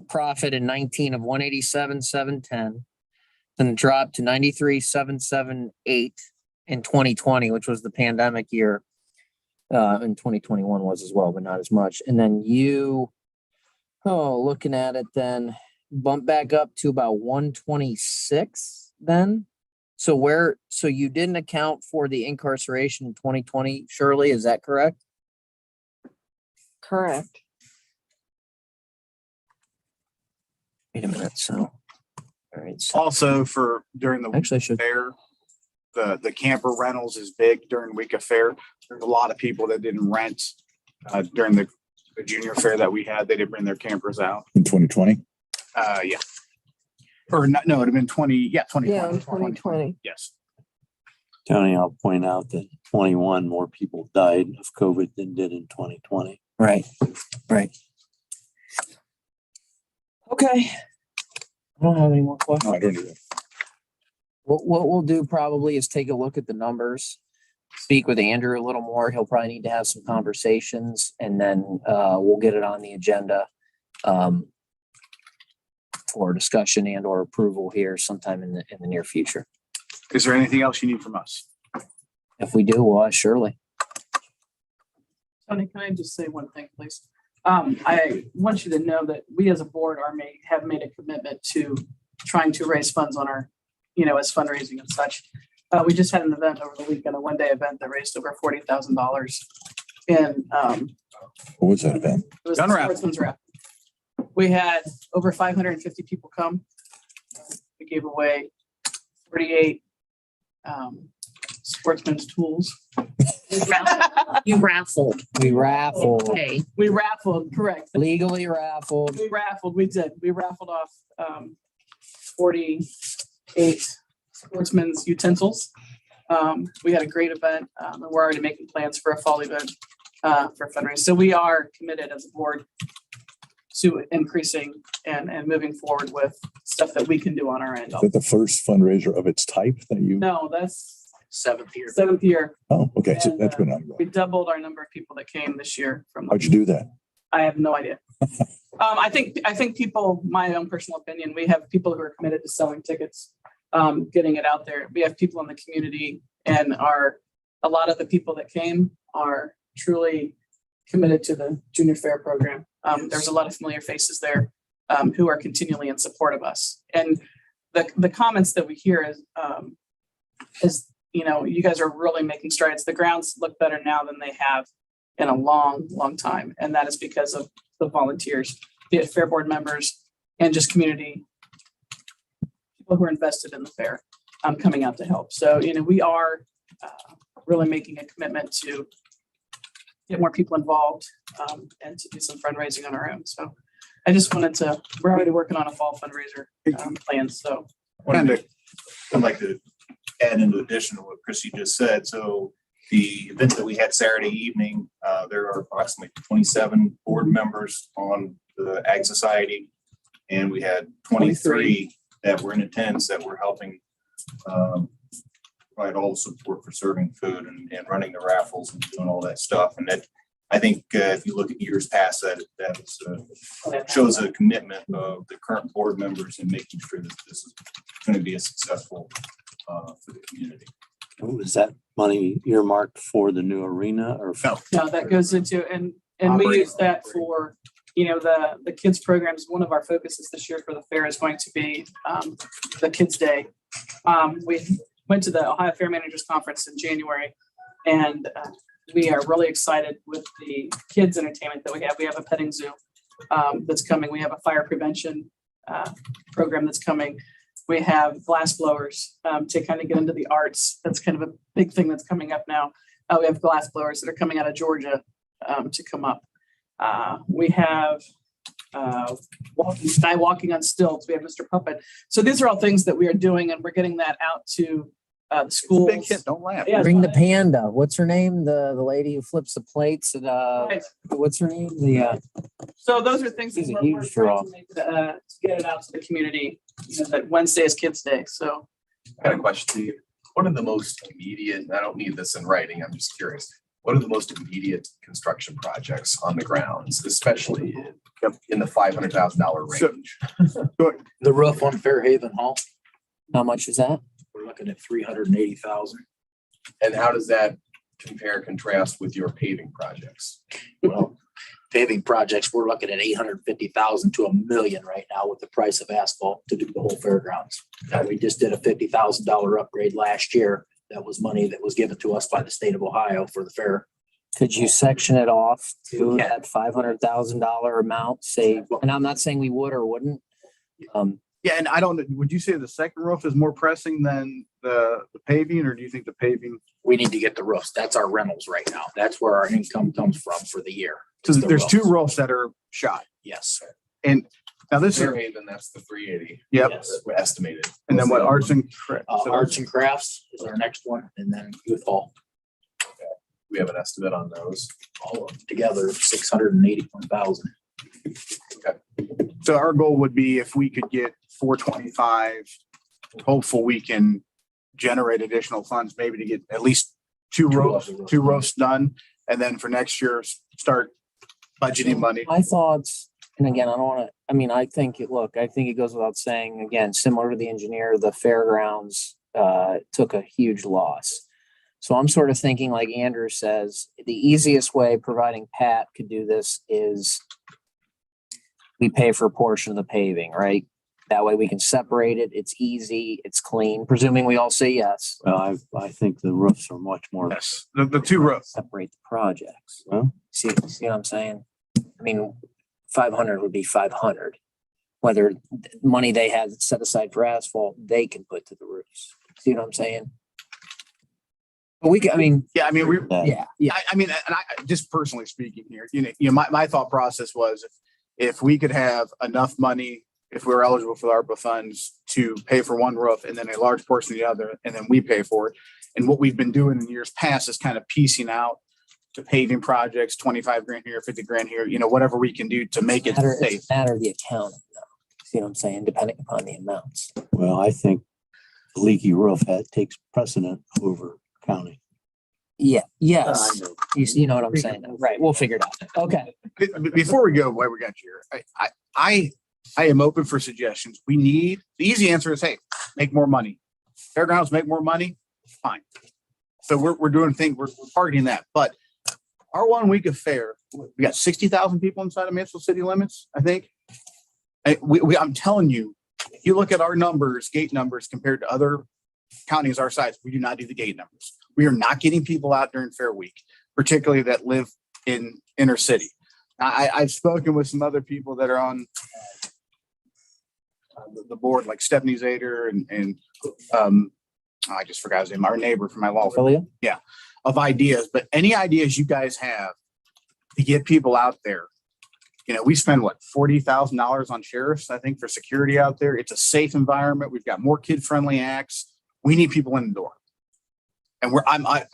profit in 19 of 187,710, then it dropped to 93,778 in 2020, which was the pandemic year. And 2021 was as well, but not as much. And then looking at it, then bump back up to about 126 then. So you didn't account for the incarceration in 2020, Shirley, is that correct? Correct. Wait a minute, so. All right, so Also for during the actually I should, fair, the camper rentals is big during week of fair. There's a lot of people that didn't rent during the junior fair that we had. They didn't bring their campers out. In 2020? Yeah. Or not, no, it'd have been 2020. Yeah, in 2020. Yes. Tony, I'll point out that 21 more people died of COVID than did in 2020. right. Okay. I don't have any more questions. No, I don't either. What we'll do probably is take a look at the numbers, speak with Andrew a little more. He'll probably need to have some conversations, and then we'll get it on the agenda for discussion and or approval here sometime in the near future. Is there anything else you need from us? If we do, well, surely. Tony, can I just say one thing, please? I want you to know that we as a board have made a commitment to trying to raise funds on our, as fundraising and such. We just had an event over the weekend, a one-day event that raised over $40,000. And What was that event? it was Gun the raffle. Sportsman's Raffle. We had over 550 people come. We gave away 48 sportsman's tools. You raffled. We raffled, Okay. We raffled, correct. legally raffled. We did. We raffled off 48 sportsman's utensils. We had a great event. And we're already making plans for a fall event for fundraising. So we are committed as a board to increasing and moving forward with stuff that we can do on our end. Is that the first fundraiser of its type that you? No, that's Seventh year. 7th year. Oh, okay. So And, that's been We ongoing. doubled our number of people that came this year from. How'd you do that? I have no idea. I think people, my own personal opinion, we have people who are committed to selling tickets, getting it out there. We have people in the community, and a lot of the people that came are truly committed to the junior fair program. There's a lot of familiar faces there who are continually in support of us. And the comments that we hear is you guys are really making strides. The grounds look better now than they have in a long, long time. And that is because of the volunteers, be it fair board members and just community people who are invested in the fair coming out to help. So, we are really making a commitment to get more people involved and to do some fundraising on our own. So I just we're already working on a fall fundraiser plan. So I'd like to add in addition to what Chrissy just said. So the event that we had Saturday evening, there are approximately 27 board members on the Ag Society. And we had 23 that were in attendance that were helping provide all the support for serving food and running the raffles and doing all that stuff. And that, I think if you look at years past, that shows a commitment of the current board members in making sure that this is going to be a successful for the community. Was that money earmarked for the new arena or? no, that goes into, and we use that for, the kids programs. One of our focuses this year for the fair is going to be the Kids Day. We went to the Ohio Fair Managers Conference in January, and we are really excited with the kids entertainment that we have. We have a petting zoo that's coming. We have a fire prevention program that's coming. We have glass blowers to kind of get into the arts. That's kind of a big thing that's coming up now. We have glass blowers that are coming out of Georgia to come up. We have walking on stilts. We have Mr. Puppet. So these are all things that we are doing, and we're getting that out to the Big schools. hit, don't laugh. Yeah. Bring the panda. What's her name? The lady who flips the plates and Right. what's her name? The So those are things that She's a we're huge trying draw. to make, to get it out to the community, that Wednesday is Kids Day, so. I got a question to you. What are the most immediate, and I don't need this in writing, I'm just curious. What are the most immediate construction projects on the grounds, especially in the $500,000 So- range? The roof on Fairhaven Hall, how much is that? we're looking at 380,000. And how does that compare, contrast with your paving projects? Well, paving projects, we're looking at 850,000 to $1 million right now with the price of asphalt to do the whole fairgrounds. We just did a $50,000 upgrade last year. That was money that was given to us by the state of Ohio for the fair. Could you section it off to Yeah. that $500,000 amount? Say, and I'm not saying we would or wouldn't. Yeah, and I don't, would you say the second roof is more pressing than the paving, or do you think the paving? We need to get the roofs. That's our rentals right now. That's where our income comes from for the year. So The there's two roofs. roofs that are shot. Yes. And now this is, Fairhaven, that's the 380. yep. Yes. We estimated. And then what arts and Arts and crafts is our next one, and then youth hall, We have an estimate on those. all of them together, 681,000. So our goal would be if we could get 425, hopeful we can generate additional funds, maybe to get at least two roofs done. And then for next year, start budgeting money. My thoughts, and again, I don't want to, I mean, I think it goes without saying, again, similar to the engineer, the fairgrounds took a huge loss. So I'm sort of thinking, like Andrew says, the easiest way, providing Pat could do this, is we pay for a portion of the paving, right? That way we can separate it. It's easy, it's clean, presuming we all say yes. Well, I think the roofs are much more. Yes, the two roofs. Separate the projects. Well, See what I'm saying? I mean, 500 would be 500. Whether money they had set aside for asphalt, they can put to the roofs. See what I'm saying? But we can, I mean, Yeah, I mean, we, yeah. I mean, and I, just personally speaking here, my thought process was if we could have enough money, if we were eligible for the ARPA funds to pay for one roof and then a large portion of the other, and then we pay for it. And what we've been doing in years past is kind of piecing out to paving projects, 25 grand here, 50 grand here, whatever we can do to make it safe. It's a matter of the accounting though. See what I'm saying? Depending upon the amounts. well, I think the leaky roof takes precedent over counting. Yeah, yes. You know what I'm saying? Right, we'll figure it out. Okay. Before we go, why we got you here, I am open for suggestions. The easy answer is, hey, make more money. Fairgrounds make more money, fine. So we're doing things, we're targeting that, but our 1 week of fair, we got 60,000 people inside of Mansfield city limits, I think. I'm telling you, if you look at our numbers, gate numbers compared to other counties our size, we do not do the gate numbers. We are not getting people out during fair week, particularly that live in inner city. I've spoken with some other people that are on the board, like Stephanie Zader and I just forgot his name, our neighbor from my law firm. Affiliate? Yeah, of ideas, but any ideas you guys have to get people out there. We spend what, $40,000 on sheriffs, I think, for security out there. It's a safe environment. We've got more kid-friendly acts. We need people in the door. And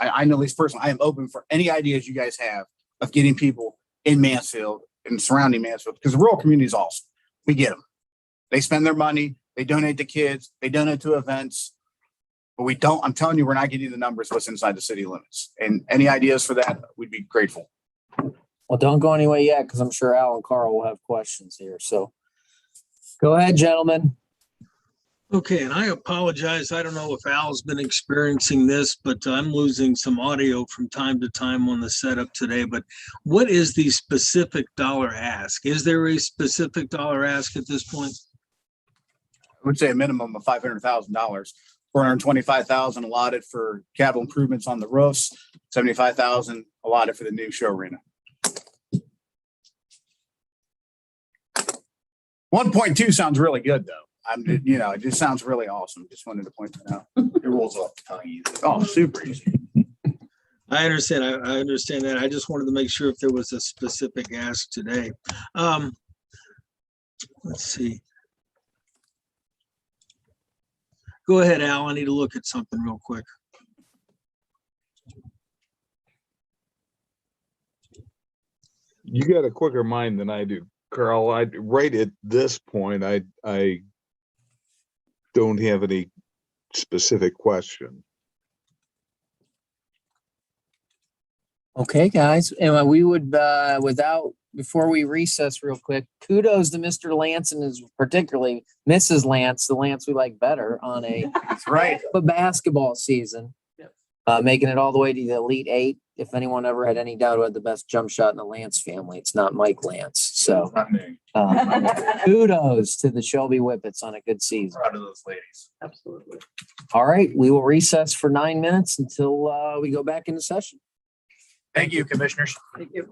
I know at least personally, I am open for any ideas you guys have of getting people in Mansfield and surrounding Mansfield, because the rural community is awesome. We get them. They spend their money, they donate to kids, they donate to events. But I'm telling you, we're not getting the numbers what's inside the city limits. And any ideas for that, we'd be grateful. Well, don't go anywhere yet, because I'm sure Al and Carl will have questions here. So go ahead, gentlemen. Okay, and I apologize. I don't know if Al's been experiencing this, but I'm losing some audio from time to time on the setup today. But what is the specific dollar ask? Is there a specific dollar ask at this point? I would say a minimum of $500,000, 425,000 allotted for capital improvements on the roofs, 75,000 allotted for the new show arena. 1.2 sounds really good, though. It just sounds really awesome. Just wanted to point that out. It rolls off the tongue easy. Oh, super easy. I understand. I understand that. I just wanted to make sure if there was a specific ask today. Let's see. Go ahead, Al. I need to look at something real quick. You got a quicker mind than I do, Carl. Right at this point, I don't have any specific question. Okay, guys, and we would, before we recess real quick, kudos to Mr. Lance and his, particularly Mrs. Lance, the Lance we like better on That's right. a basketball season. Making it all the way to the Elite Eight. If anyone ever had any doubt who had the best jump shot in the Lance family, it's not Mike Lance. So Not me. kudos to the Shelby Whippets on a good season. Proud of those ladies. Absolutely. All right, we will recess for 9 minutes until we go back into session. Thank you, commissioners. Thank you.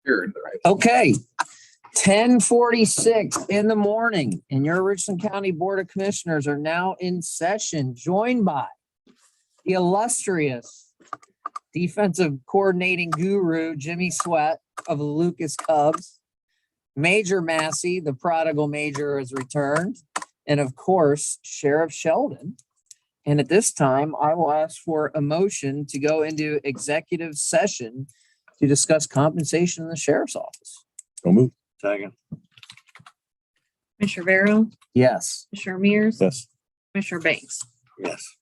You're in the right. Okay. 10:46 in the morning, and your Richland County Board of Commissioners are now in session, joined by the illustrious defensive coordinating guru, Jimmy Sweat of the Lucas Cubs, Major Massey, the prodigal major, has returned, and of course, Sheriff Sheldon. And at this time, I will ask for a motion to go into executive session to discuss compensation in the sheriff's office. So move. Second. Commissioner Barrow, Yes. Commissioner Mears, Yes. Commissioner Banks. Yes.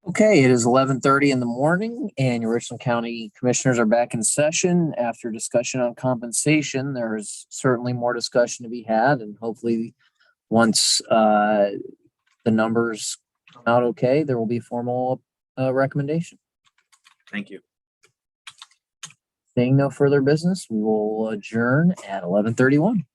Okay, it is 11:30 in the morning and your Richland County Commissioners are back in session. After discussion on compensation, there's certainly more discussion to be had, and hopefully once the numbers come out okay, there will be a formal recommendation. Thank you. Seeing no further business, we will adjourn at 11:31.